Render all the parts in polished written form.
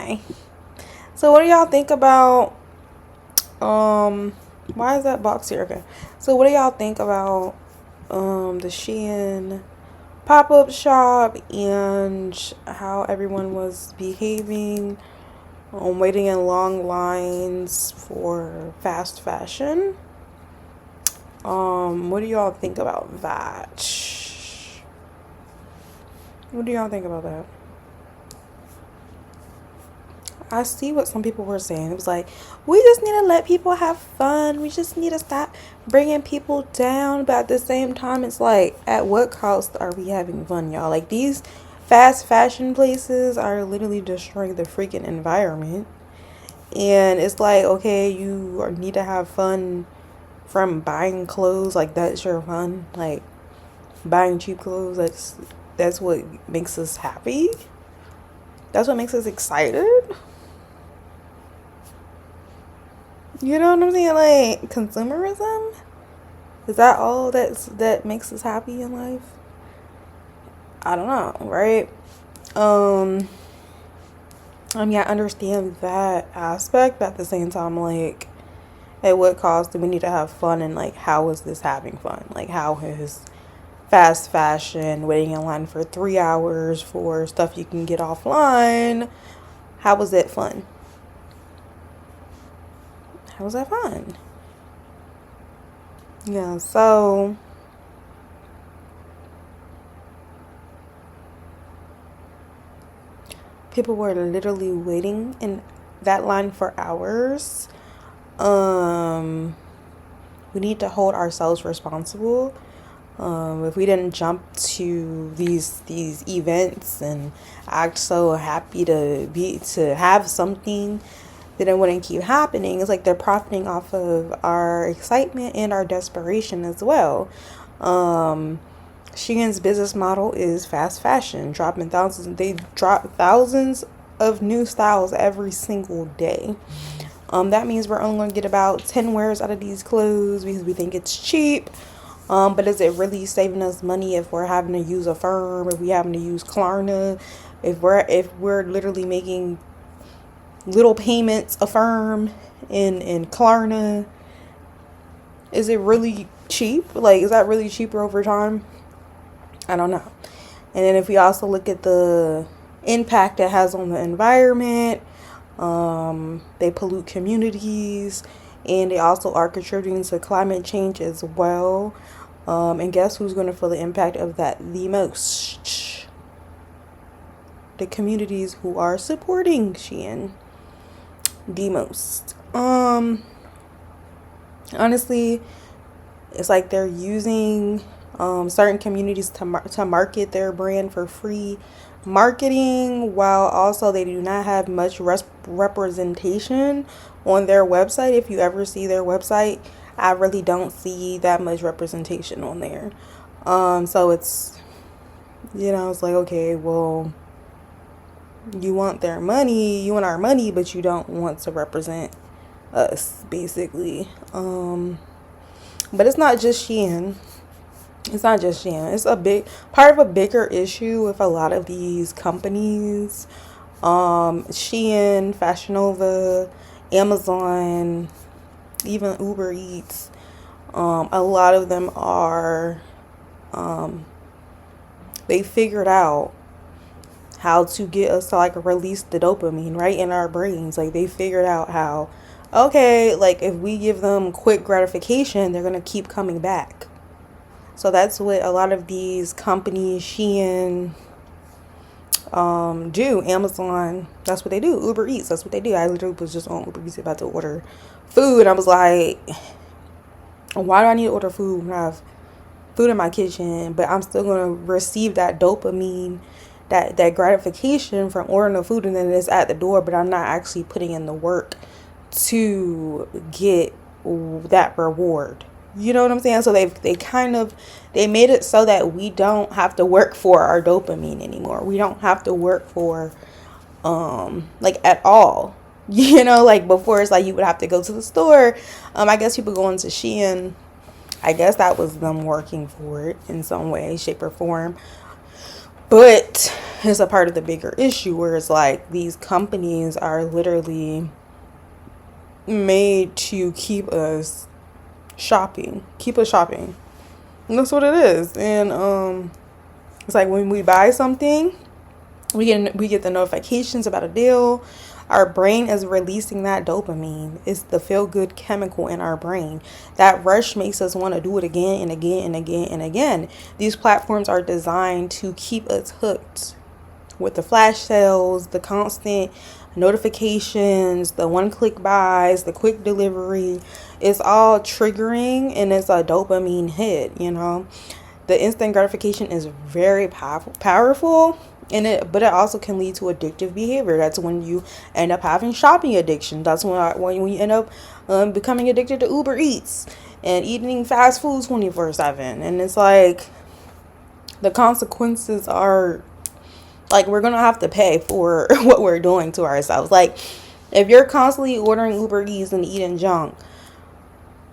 Hi. So what do y'all think about why is that box here? Okay. So what do y'all think about the Shein pop-up shop and how everyone was behaving, waiting in long lines for fast fashion? What do y'all think about that? What do y'all think about that? I see what some people were saying. It was like, we just need to let people have fun. We just need to stop bringing people down. But at the same time, it's like, at what cost are we having fun, y'all? Like, these fast fashion places are literally destroying the freaking environment. And it's like, okay, you need to have fun from buying clothes. Like, that's your fun. Like, buying cheap clothes, that's what makes us happy. That's what makes us excited. You know what I'm saying? Like, consumerism? Is that all that makes us happy in life? I don't know, right? Um, I mean, I understand that aspect, but at the same time, like, at what cost do we need to have fun, and like, how is this having fun? Like, how is fast fashion, waiting in line for 3 hours for stuff you can get offline, how was it fun? How was that fun? Yeah, so people were literally waiting in that line for hours. Um, we need to hold ourselves responsible. If we didn't jump to these events and act so happy to have something, then it wouldn't keep happening. It's like they're profiting off of our excitement and our desperation as well. Shein's business model is fast fashion, dropping thousands. They drop thousands of new styles every single day. That means we're only going to get about 10 wears out of these clothes because we think it's cheap. But is it really saving us money if we're having to use a firm, if we having to use Klarna, if we're literally making little payments a firm in Klarna? Is it really cheap? Like, is that really cheaper over time? I don't know. And then if we also look at the impact it has on the environment, they pollute communities, and they also are contributing to climate change as well. And guess who's going to feel the impact of that the most? The communities who are supporting Shein the most. Honestly, it's like they're using certain communities to market their brand for free marketing, while also they do not have much representation on their website. If you ever see their website, I really don't see that much representation on there. So it's, it's like, okay, well, you want their money, you want our money, but you don't want to represent us, basically. But it's not just Shein. It's not just Shein. It's a big part of a bigger issue with a lot of these companies. Shein, Fashion Nova, Amazon, even Uber Eats. A lot of them are, they figured out how to get us to like release the dopamine right in our brains. Like, they figured out how, okay, like if we give them quick gratification, they're gonna keep coming back. So that's what a lot of these companies, Shein, do. Amazon, that's what they do. Uber Eats, that's what they do. I literally was just on Uber Eats about to order food, and I was like, why do I need to order food when I have food in my kitchen, but I'm still gonna receive that dopamine, that gratification from ordering the food, and then it's at the door, but I'm not actually putting in the work to get that reward. You know what I'm saying? So they made it so that we don't have to work for our dopamine anymore. We don't have to work for like at all. Like before, it's like you would have to go to the store. I guess people going to Shein, I guess that was them working for it in some way, shape, or form. But is a part of the bigger issue, where it's like these companies are literally made to keep us shopping. And that's what it is. And it's like when we buy something, we get the notifications about a deal. Our brain is releasing that dopamine. It's the feel good chemical in our brain. That rush makes us want to do it again and again and again and again. These platforms are designed to keep us hooked with the flash sales, the constant notifications, the one-click buys, the quick delivery. It's all triggering, and it's a dopamine hit, you know. The instant gratification is very powerful, but it also can lead to addictive behavior. That's when you end up having shopping addiction. That's when you end up becoming addicted to Uber Eats and eating fast food 24/7. And it's like the consequences are like we're gonna have to pay for what we're doing to ourselves. Like if you're constantly ordering Uber Eats and eating junk,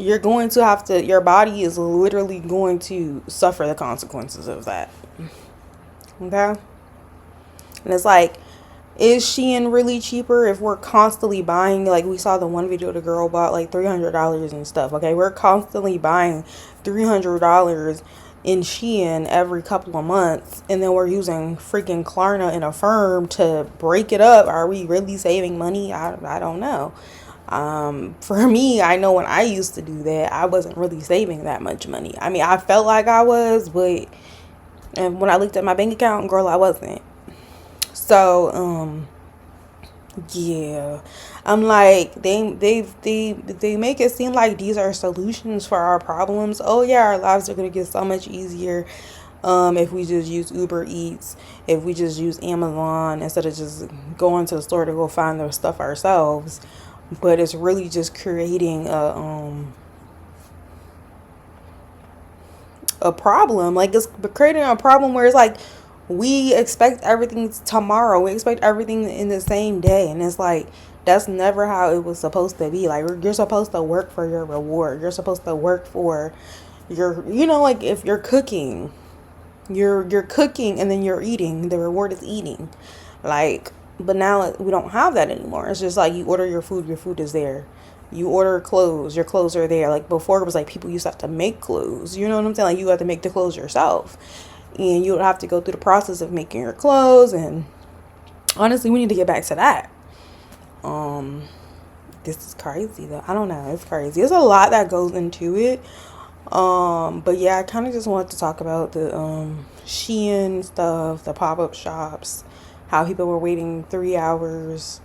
you're going to have to, your body is literally going to suffer the consequences of that. Okay? And it's like, is Shein really cheaper if we're constantly buying? Like we saw the one video, the girl bought like $300 and stuff. Okay, we're constantly buying $300 in Shein every couple of months, and then we're using freaking Klarna and Affirm to break it up. Are we really saving money? I don't know. For me, I know when I used to do that, I wasn't really saving that much money. I mean, I felt like I was, but and when I looked at my bank account, girl, I wasn't. So, yeah, I'm like, they make it seem like these are solutions for our problems. Oh yeah, our lives are gonna get so much easier if we just use Uber Eats, if we just use Amazon instead of just going to the store to go find their stuff ourselves. But it's really just creating a problem. Like it's creating a problem where it's like we expect everything tomorrow. We expect everything in the same day, and it's like that's never how it was supposed to be. Like you're supposed to work for your reward. You're supposed to work for your, you know, like if you're cooking, you're cooking and then you're eating. The reward is eating, like. But now we don't have that anymore. It's just like you order your food is there. You order clothes, your clothes are there. Like before, it was like people used to have to make clothes. You know what I'm saying? Like you have to make the clothes yourself, and you would have to go through the process of making your clothes. And honestly, we need to get back to that. This is crazy though. I don't know. It's crazy. There's a lot that goes into it. But yeah, I kind of just wanted to talk about the Shein stuff, the pop-up shops, how people were waiting 3 hours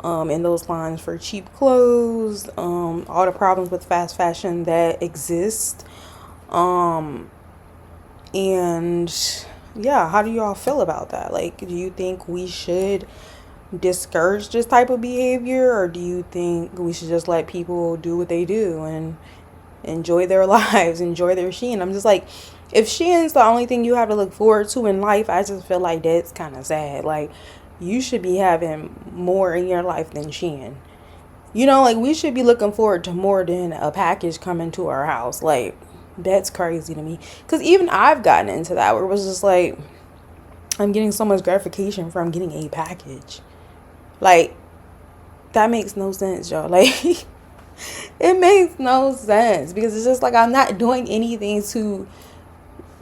in those lines for cheap clothes, all the problems with fast fashion that exist. And yeah, how do y'all feel about that? Like, do you think we should discourage this type of behavior, or do you think we should just let people do what they do and enjoy their lives, enjoy their Shein? I'm just like, if Shein's the only thing you have to look forward to in life, I just feel like that's kind of sad. Like, you should be having more in your life than Shein. You know, like, we should be looking forward to more than a package coming to our house. Like, that's crazy to me. Because even I've gotten into that, where it was just like, I'm getting so much gratification from getting a package. Like, that makes no sense, y'all. Like, it makes no sense. Because it's just like, I'm not doing anything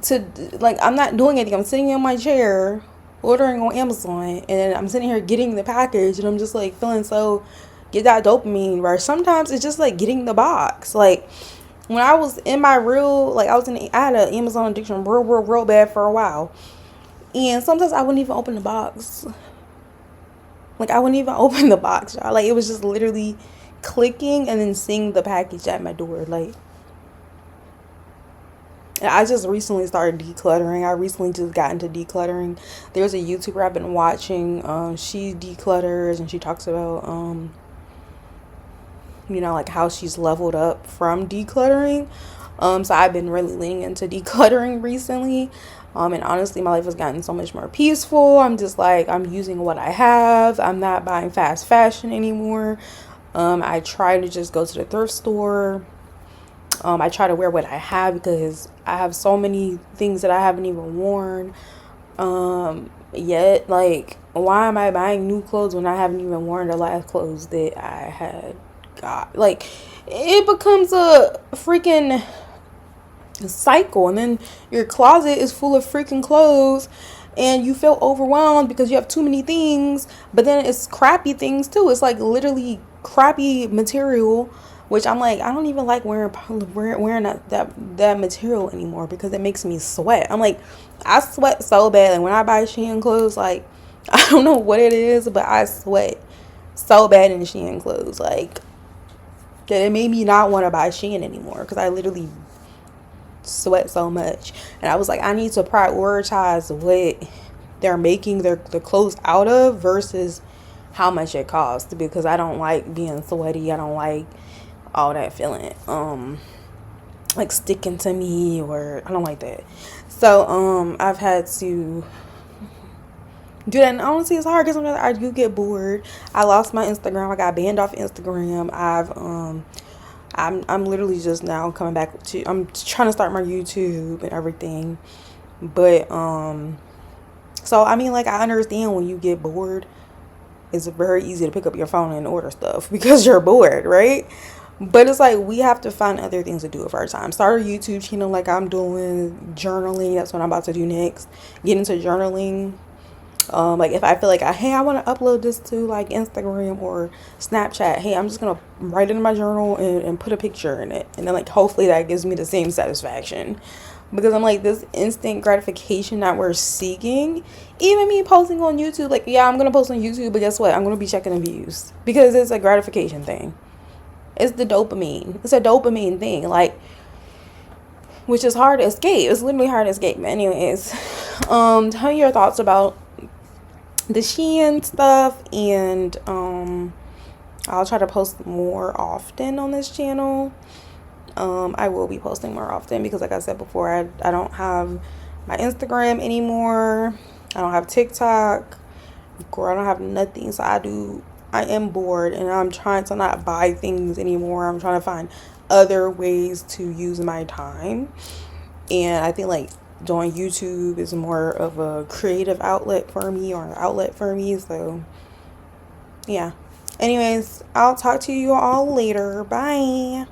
I'm not doing anything. I'm sitting in my chair ordering on Amazon, and I'm sitting here getting the package, and I'm just like feeling so, get that dopamine rush. Sometimes it's just like getting the box. Like when I was in my I had an Amazon addiction real bad for a while, and sometimes I wouldn't even open the box. Like I wouldn't even open the box, y'all. Like it was just literally clicking and then seeing the package at my door. Like, I just recently started decluttering. I recently just got into decluttering. There's a YouTuber I've been watching. She declutters, and she talks about, like how she's leveled up from decluttering. So I've been really leaning into decluttering recently. And honestly, my life has gotten so much more peaceful. I'm just like, I'm using what I have. I'm not buying fast fashion anymore. I try to just go to the thrift store. I try to wear what I have because I have so many things that I haven't even worn. Yet, like, why am I buying new clothes when I haven't even worn the last clothes that I had got? Like, it becomes a freaking cycle, and then your closet is full of freaking clothes, and you feel overwhelmed because you have too many things. But then it's crappy things too. It's like literally crappy material, which I'm like, I don't even like wearing that material anymore because it makes me sweat. I'm like, I sweat so bad, and when I buy Shein clothes, like, I don't know what it is, but I sweat so bad in Shein clothes, like, that it made me not want to buy Shein anymore because I literally sweat so much. And I was like, I need to prioritize what they're making the clothes out of versus how much it costs, because I don't like being sweaty. I don't like all that feeling like sticking to me, or I don't like that. So I've had to do that, and honestly it's hard because sometimes I do get bored. I lost my Instagram. I got banned off Instagram. I'm literally just now coming back to, I'm trying to start my YouTube and everything. But so I mean, like, I understand when you get bored, it's very easy to pick up your phone and order stuff because you're bored, right? But it's like we have to find other things to do with our time. Start a YouTube channel like I'm doing, journaling. That's what I'm about to do next. Get into journaling. Like if I feel like I want to upload this to like Instagram or Snapchat, hey, I'm just gonna write it in my journal and put a picture in it, and then like hopefully that gives me the same satisfaction, because I'm like, this instant gratification that we're seeking. Even me posting on YouTube, like, yeah, I'm gonna post on YouTube, but guess what, I'm gonna be checking the views because it's a gratification thing. It's the dopamine. It's a dopamine thing, like, which is hard to escape. It's literally hard to escape. But anyways, tell me your thoughts about the Shein stuff, and I'll try to post more often on this channel. I will be posting more often because, like I said before, I don't have my Instagram anymore. I don't have TikTok. Girl, I don't have nothing. So I am bored, and I'm trying to not buy things anymore. I'm trying to find other ways to use my time. And I think like doing YouTube is more of a creative outlet for me, or an outlet for me. So yeah. Anyways, I'll talk to you all later. Bye.